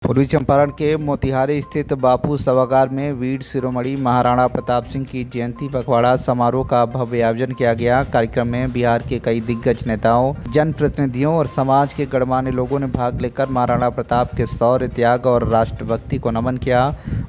पूर्वी चंपारण के मोतिहारी स्थित बापू सभागार में वीर शिरोमणि महाराणा प्रताप सिंह की जयंती पखवाड़ा समारोह का भव्य आयोजन किया गया। कार्यक्रम में बिहार के कई दिग्गज नेताओं, जनप्रतिनिधियों और समाज के गणमान्य लोगों ने भाग लेकर महाराणा प्रताप के शौर्य, त्याग और राष्ट्रभक्ति को नमन किया।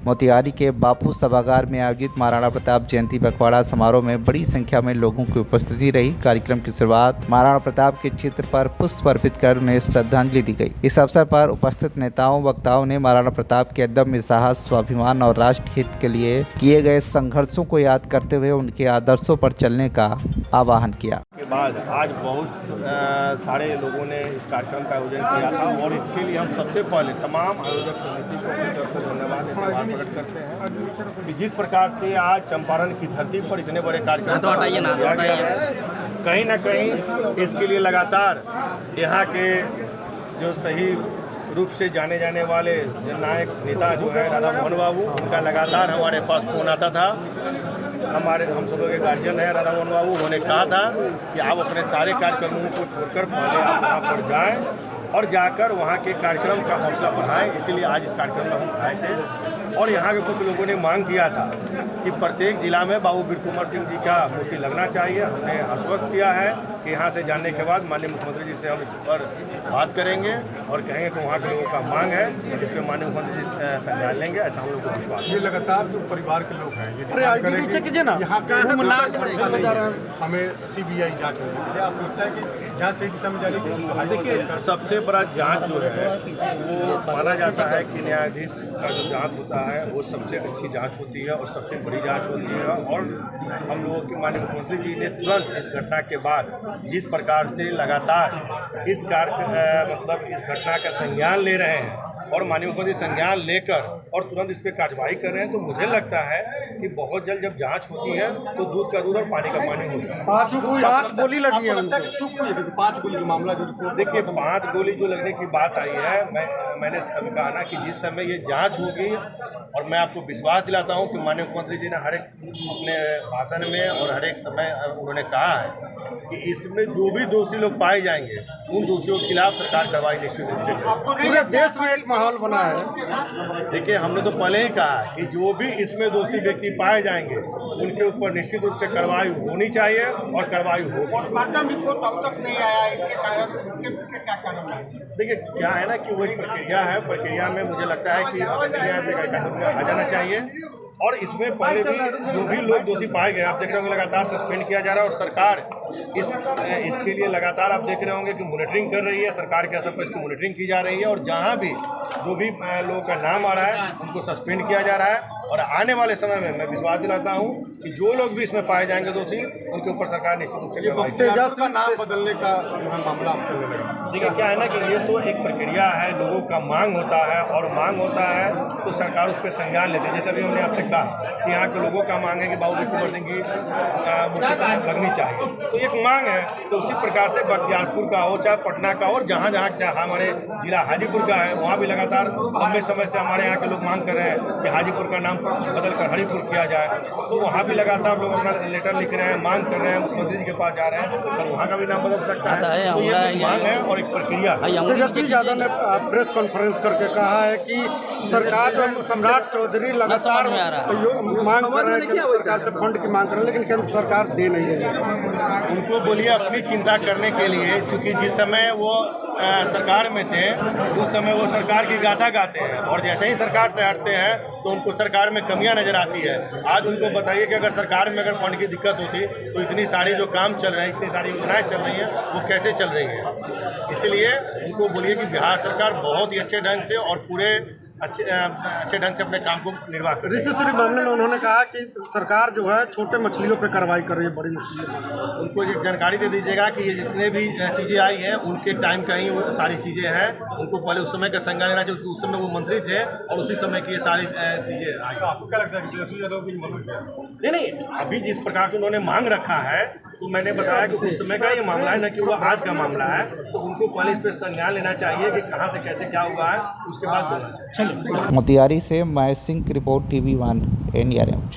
मोतिहारी के बापू सभागार में आयोजित महाराणा प्रताप जयंती पखवाड़ा समारोह में बड़ी संख्या में लोगों की उपस्थिति रही। कार्यक्रम की शुरुआत महाराणा प्रताप के चित्र पर पुष्प अर्पित कर उन्हें श्रद्धांजलि दी गई। इस अवसर पर उपस्थित नेताओं, वक्ताओं ने महाराणा प्रताप के अदम्य साहस, स्वाभिमान और राष्ट्र हित के लिए किए गए संघर्षों को याद करते हुए उनके आदर्शों पर चलने का आह्वान किया। के बाद आज बहुत सारे लोगों ने इस कार्यक्रम का आयोजन किया था और इसके लिए हम सबसे पहले तमाम आयोजक समिति को अपनी तरफ से धन्यवाद प्रकट करते हैं कि जिस प्रकार से आज चंपारण की धरती पर इतने बड़े कार्यक्रम किया गया है, कहीं ना कहीं इसके लिए लगातार यहाँ के जो सही रूप से जाने जाने वाले जननायक नेता जो है राधा मोहन बाबू, उनका लगातार हमारे पास फोन आता था। हम सब के गार्जियन है राधा मोहन बाबू, उन्होंने कहा था कि आप अपने सारे कार्यक्रमों को छोड़कर पहले आप वहाँ पर जाएं और जाकर वहाँ के कार्यक्रम का हौसला बढ़ाएं। इसीलिए आज इस कार्यक्रम में हम आए थे और यहाँ के कुछ लोगों ने मांग किया था कि प्रत्येक जिला में बाबू वीर कुंवर सिंह जी का मूर्ति लगना चाहिए। हमने आश्वस्त किया है कि यहाँ से जाने के बाद माननीय मुख्यमंत्री जी से हम इस पर बात करेंगे और कहेंगे कि वहाँ के लोगों का मांग है, इस पर माननीय मुख्यमंत्री जी संज्ञान लेंगे, ऐसा हम लोग को विश्वास है। ये लगातार जो परिवार के लोग हैं हमें CBI जांच हो, आपको लगता है कि जांच सही दिशा में जारी? देखिए, सबसे बड़ा जांच जो है वो माना जाता है कि न्यायाधीश का जो जांच होता है वो सबसे अच्छी जांच होती है और सबसे बड़ी जांच होती है। और हम लोगों के माननीय मुख्यमंत्री जी ने तुरंत इस घटना के बाद जिस प्रकार से लगातार इस घटना का संज्ञान ले रहे हैं और माननीय मुख्यमंत्री संज्ञान लेकर और तुरंत इस पर कार्रवाई कर रहे हैं, तो मुझे लगता है कि बहुत जल्द जब जांच होती है तो दूध का दूध और पानी का पानी होता है। 5 गोली लगी है, 5 गोली का मामला जो रिपोर्ट, देखिए 5 गोली जो लगने की बात आई है, मैंने अभी कहा ना कि जिस समय ये जांच होगी, और मैं आपको विश्वास दिलाता हूं कि माननीय मुख्यमंत्री जी ने हर एक अपने भाषण में और हर एक समय उन्होंने कहा है कि इसमें जो भी दोषी लोग पाए जाएंगे उन दोषियों के खिलाफ सरकार कार्रवाई निश्चित रूप से करेगी। पूरे देश में एक माहौल बना है। देखिए, हमने तो पहले ही कहा कि जो भी इसमें दोषी व्यक्ति पाए जाएंगे उनके ऊपर निश्चित रूप से कार्रवाई होनी चाहिए और कार्रवाई होगी। अब तक नहीं आया, इसके कारण देखिए क्या है ना कि वो एक प्रक्रिया है, प्रक्रिया में मुझे लगता है कि आ जाना चाहिए और इसमें पहले भी जो भी लोग दोषी पाए गए, आप देख रहे होंगे लगातार सस्पेंड किया जा रहा है और सरकार इसके लिए लगातार आप देख रहे होंगे कि मॉनिटरिंग कर रही है, सरकार के स्तर पर इसकी मॉनिटरिंग की जा रही है और जहां भी जो भी लोगों का नाम आ रहा है उनको सस्पेंड किया जा रहा है। और आने वाले समय में मैं विश्वास दिलाता हूं कि जो लोग भी इसमें पाए जाएंगे दोषी, उनके ऊपर सरकार निश्चित रूप से तेजस्वी नाम बदलने का मामला चलने लगा। देखिए क्या है ना कि ये तो एक प्रक्रिया है, लोगों का मांग होता है और मांग होता है तो सरकार उस पर संज्ञान लेती है। जैसे अभी हमने आपसे कहा कि यहाँ के लोगों का मांग है कि बाबू वीर कुंवर सिंह की मूर्ति लगनी चाहिए, तो एक मांग है। तो उसी प्रकार से बख्तियारपुर का हो चाहे पटना का हो और जहाँ हमारे जिला हाजीपुर का है, वहाँ भी लगातार लंबे समय से हमारे यहाँ के लोग मांग कर रहे हैं कि हाजीपुर का नाम बदल कर हरिपुर किया जाए। तो वहाँ भी लगातार लोग अपना लेटर लिख रहे हैं, मांग कर रहे हैं, मुख्यमंत्री जी के पास जा रहे हैं, तो वहाँ का भी नाम बदल सकता है। तो ये मांग है और एक प्रक्रिया है। तेजस्वी यादव ने प्रेस कॉन्फ्रेंस करके कहा है कि सरकार जो सम्राट चौधरी लगातार मांग कर रहे हैं, केंद्र सरकार से फंड की मांग कर रहे हैं, लेकिन केंद्र सरकार दे नहीं रही है। उनको बोलिए अपनी चिंता करने के लिए, क्योंकि जिस समय वो सरकार में थे उस समय वो सरकार की गाथा गाते हैं और जैसे ही सरकार से हटते हैं तो उनको सरकार में कमियां नजर आती है। आज उनको बताइए कि अगर सरकार में अगर फंड की दिक्कत होती तो इतनी सारी जो काम चल रहे हैं, इतनी सारी योजनाएं चल रही हैं, वो कैसे चल रही हैं। इसलिए उनको बोलिए कि बिहार सरकार बहुत ही अच्छे ढंग से और पूरे अच्छे ढंग से अपने काम को निर्वाह कर रही है। ऋषि मामले में उन्होंने कहा कि सरकार जो है छोटे मछलियों पर कार्रवाई कर रही है, बड़ी मछलियों। उनको ये जानकारी दे दीजिएगा कि ये जितने भी चीज़ें आई हैं उनके टाइम का ही वो सारी चीज़ें हैं। उनको पहले उस समय का संज्ञान लेना चाहिए, उस समय वो मंत्री थे और उसी समय की ये सारी चीज़ें आई। आपको क्या लगता है कि तेजस्वी यादव भी नहीं, अभी जिस प्रकार से उन्होंने मांग रखा है तो मैंने बताया कि उस समय का ये मामला है, न कि वो आज का मामला है। तो उनको पहले इस पर संज्ञान लेना चाहिए कि कहाँ से कैसे क्या हुआ है, उसके बाद बोलना चाहिए। मोतिहारी से महेश सिंह की रिपोर्ट, TV1 इंडिया न्यूज।